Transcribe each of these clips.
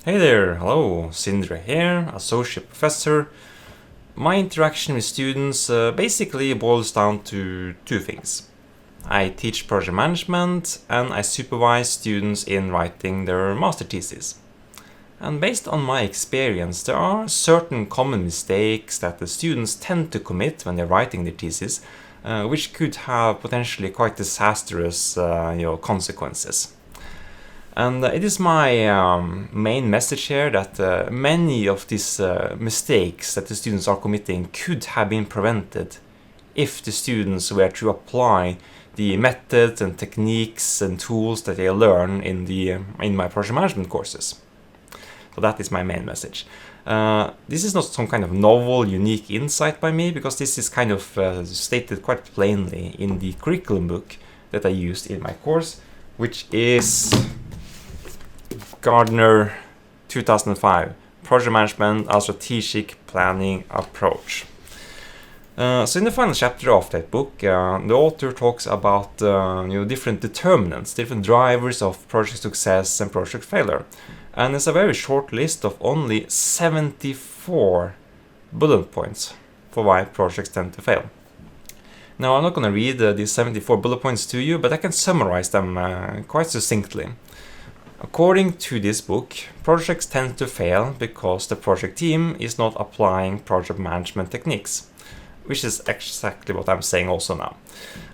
Hey there, hello, Sindre here, Associate Professor. My interaction with students basically boils down to two things. I teach project management and I supervise students in writing their master thesis. And based on my experience, there are certain common mistakes that the students tend to commit when they're writing their thesis, which could have potentially quite disastrous consequences. And it is my main message here that many of these mistakes that the students are committing could have been prevented if the students were to apply the methods and techniques and tools that they learn in my project management courses. So that is my main message. This is not some kind of novel, unique insight by me, because this is kind of stated quite plainly in the curriculum book that I used in my course, which is Gardner 2005, Project Management, a Strategic Planning Approach. So in the final chapter of that book, the author talks about different determinants, different drivers of project success and project failure. And it's a very short list of only 74 bullet points for why projects tend to fail. Now, I'm not going to read these 74 bullet points to you, but I can summarize them quite succinctly. According to this book, projects tend to fail because the project team is not applying project management techniques, which is exactly what I'm saying also now.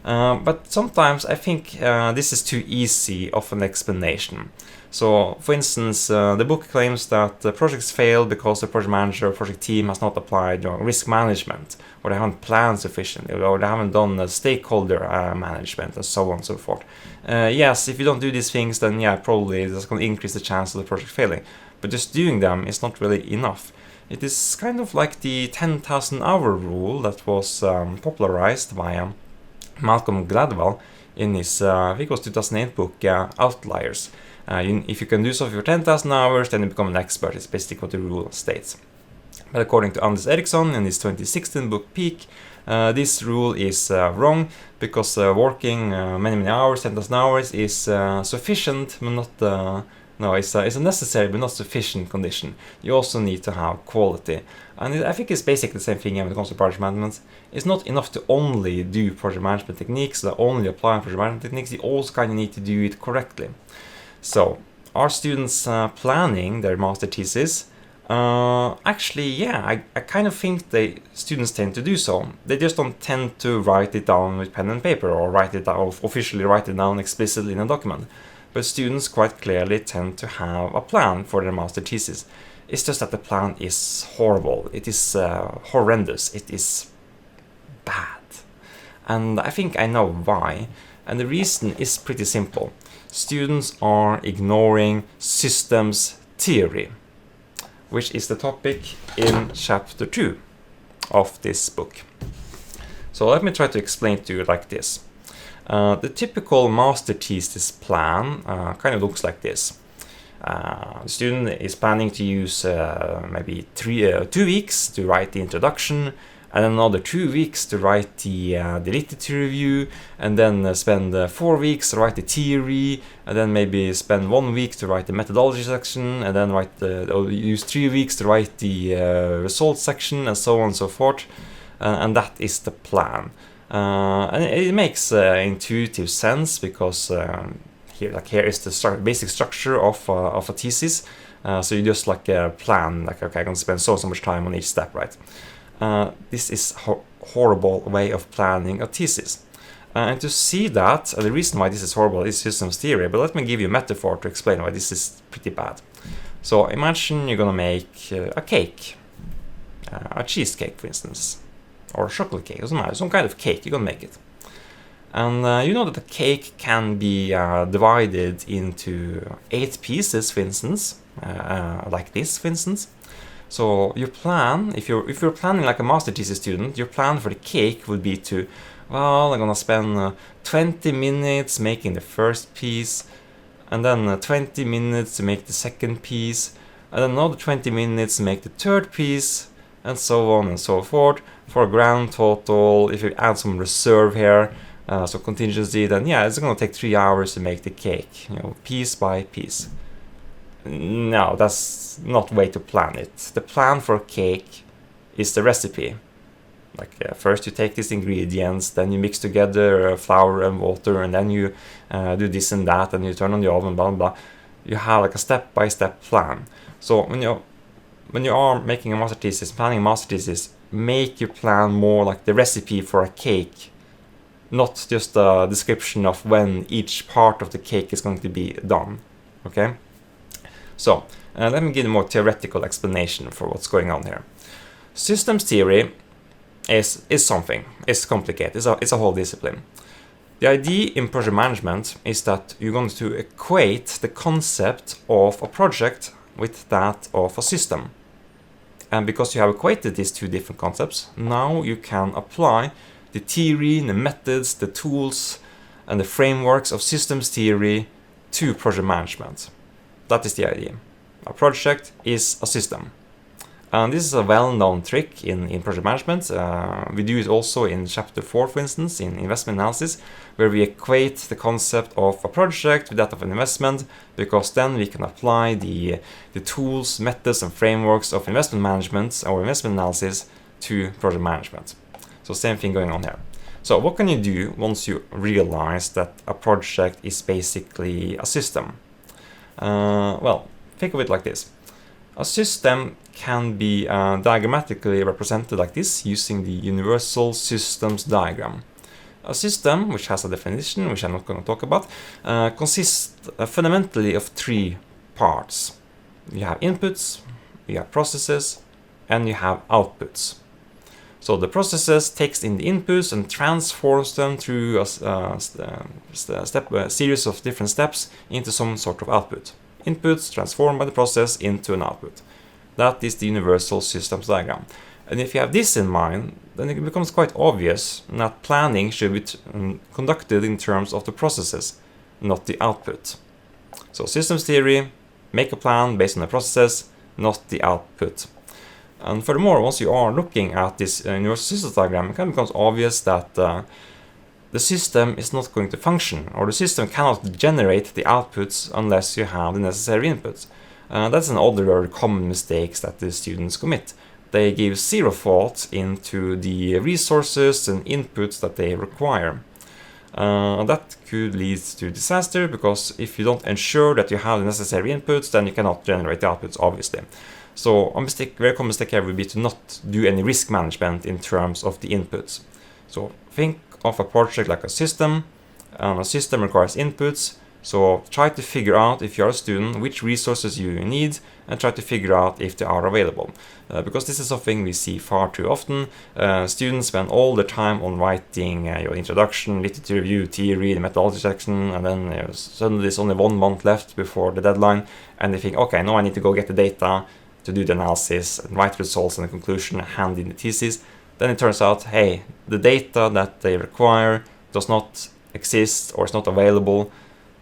But sometimes I think this is too easy of an explanation. So, for instance, the book claims that the projects fail because the project manager or project team has not applied risk management, or they haven't planned sufficiently, or they haven't done stakeholder management, and so on and so forth. Yes, if you don't do these things, then probably that's going to increase the chance of the project failing. But just doing them is not really enough. It is kind of like the 10,000-hour rule that was popularized by Malcolm Gladwell in his, I think it was 2008 book, Outliers. If you can do so for 10,000 hours, then you become an expert. It's basically what the rule states. But according to Anders Ericsson in his 2016 book Peak, this rule is wrong, because working many hours, 10,000 hours, is sufficient, but not it's a necessary but not sufficient condition. You also need to have quality. And I think it's basically the same thing when it comes to project management. It's not enough to only do project management techniques, to only apply project management techniques. You also kind of need to do it correctly. So, are students planning their master thesis? Actually, I kind of think students tend to do so. They just don't tend to write it down with pen and paper, or officially write it down explicitly in a document. But students quite clearly tend to have a plan for their master thesis. It's just that the plan is horrible. It is horrendous. It is bad. And I think I know why. And the reason is pretty simple. Students are ignoring systems theory, which is the topic in chapter 2 of this book. So let me try to explain to you like this. The typical master thesis plan kind of looks like this. The student is planning to use maybe 2 weeks to write the introduction, and then another 2 weeks to write the literature review, and then spend 4 weeks to write the theory, and then maybe spend 1 week to write the methodology section, and then use 3 weeks to write the results section, and so on and so forth. And that is the plan. And it makes intuitive sense, because here is the basic structure of a thesis. So you just plan, okay, I'm going to spend so much time on each step, right? This is a horrible way of planning a thesis. And to see that, the reason why this is horrible is systems theory, but let me give you a metaphor to explain why this is pretty bad. So imagine you're going to make a cake, a cheesecake, for instance, or a chocolate cake, doesn't matter, some kind of cake, you're going to make it. And you know that the cake can be divided into 8 pieces, for instance, like this, for instance. So your plan, if you're planning like a master thesis student, your plan for the cake would be to, I'm gonna spend 20 minutes making the first piece, and then 20 minutes to make the second piece, and then another 20 minutes to make the third piece, and so on and so forth, for a grand total. If you add some reserve here, so contingency, then it's gonna take 3 hours to make the cake, piece by piece. No, that's not way to plan it. The plan for a cake is the recipe. Like first you take these ingredients, then you mix together flour and water, and then you do this and that, and you turn on the oven, blah blah blah. You have like a step-by-step plan. So when you are making a master thesis, planning a master thesis, make your plan more like the recipe for a cake, not just a description of when each part of the cake is going to be done. Okay? So let me give a more theoretical explanation for what's going on here. Systems theory is something. It's complicated. It's a whole discipline. The idea in project management is that you're going to equate the concept of a project with that of a system. And because you have equated these two different concepts, now you can apply the theory, the methods, the tools, and the frameworks of systems theory to project management. That is the idea. A project is a system. And this is a well-known trick in project management. We do it also in chapter 4, for instance, in investment analysis, where we equate the concept of a project with that of an investment, because then we can apply the tools, methods, and frameworks of investment management or investment analysis to project management. So same thing going on here. So what can you do once you realize that a project is basically a system? Well, think of it like this. A system can be diagrammatically represented like this using the universal systems diagram. A system, which has a definition, which I'm not going to talk about, consists fundamentally of three parts. You have inputs, you have processes, and you have outputs. So the processes takes in the inputs and transforms them through a series of different steps into some sort of output. Inputs transformed by the process into an output. That is the universal systems diagram. And if you have this in mind, then it becomes quite obvious that planning should be conducted in terms of the processes, not the output. So systems theory, make a plan based on the processes, not the output. And furthermore, once you are looking at this universal systems diagram, it kind of becomes obvious that the system is not going to function, or the system cannot generate the outputs unless you have the necessary inputs. That's an other common mistakes that the students commit. They give zero thought into the resources and inputs that they require. That could lead to disaster, because if you don't ensure that you have the necessary inputs, then you cannot generate the outputs, obviously. So a very common mistake here would be to not do any risk management in terms of the inputs. So think of a project like a system. A system requires inputs. So try to figure out, if you're a student, which resources you need, and try to figure out if they are available. Because this is something we see far too often. Students spend all their time on writing your introduction, literature review, theory, the methodology section, and then suddenly there's only 1 month left before the deadline, and they think, okay, now I need to go get the data to do the analysis, and write the results and the conclusion, and hand in the thesis. Then it turns out, hey, the data that they require does not exist or is not available.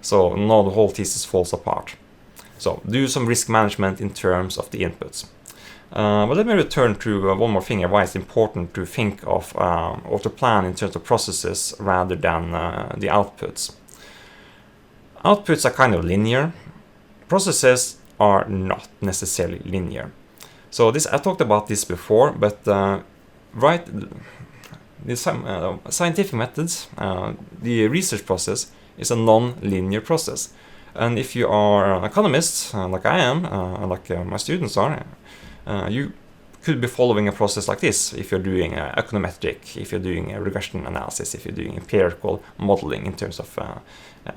So now the whole thesis falls apart. So do some risk management in terms of the inputs. But let me return to one more thing here, why it's important to think of or to plan in terms of processes rather than the outputs. Outputs are kind of linear. Processes are not necessarily linear. So this, I talked about this before, but the scientific methods, the research process is a non-linear process. And if you are an economist, like I am, like my students are, you could be following a process like this if you're doing econometric, if you're doing a regression analysis, if you're doing empirical modeling in terms of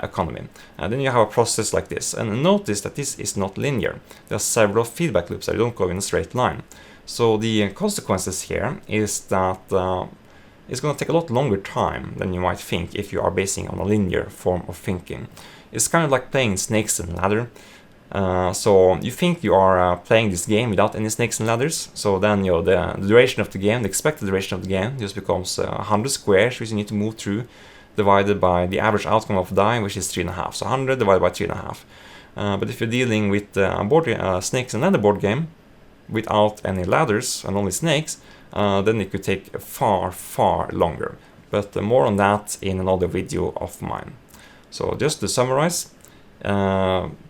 economy. Then you have a process like this. And notice that this is not linear. There are several feedback loops that don't go in a straight line. So the consequences here is that it's going to take a lot longer time than you might think if you are basing on a linear form of thinking. It's kind of like playing snakes and ladder. So you think you are playing this game without any snakes and ladders. So then the duration of the game, the expected duration of the game, just becomes 100 squares, which you need to move through, divided by the average outcome of the die, which is 3.5. So 100 divided by 3.5. But if you're dealing with snakes and ladder board game without any ladders and only snakes, then it could take far, far longer. But more on that in another video of mine. So just to summarize,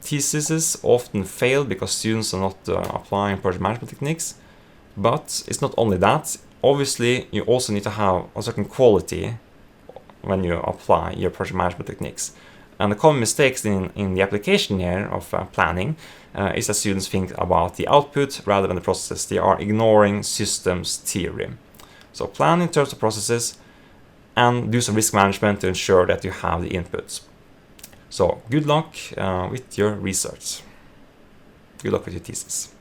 Theses often fail because students are not applying project management techniques, but it's not only that. Obviously, you also need to have a certain quality when you apply your project management techniques. And the common mistakes in the application here of planning is that students think about the output rather than the processes. They are ignoring systems theory. So plan in terms of processes and do some risk management to ensure that you have the inputs. So good luck with your research. Good luck with your thesis.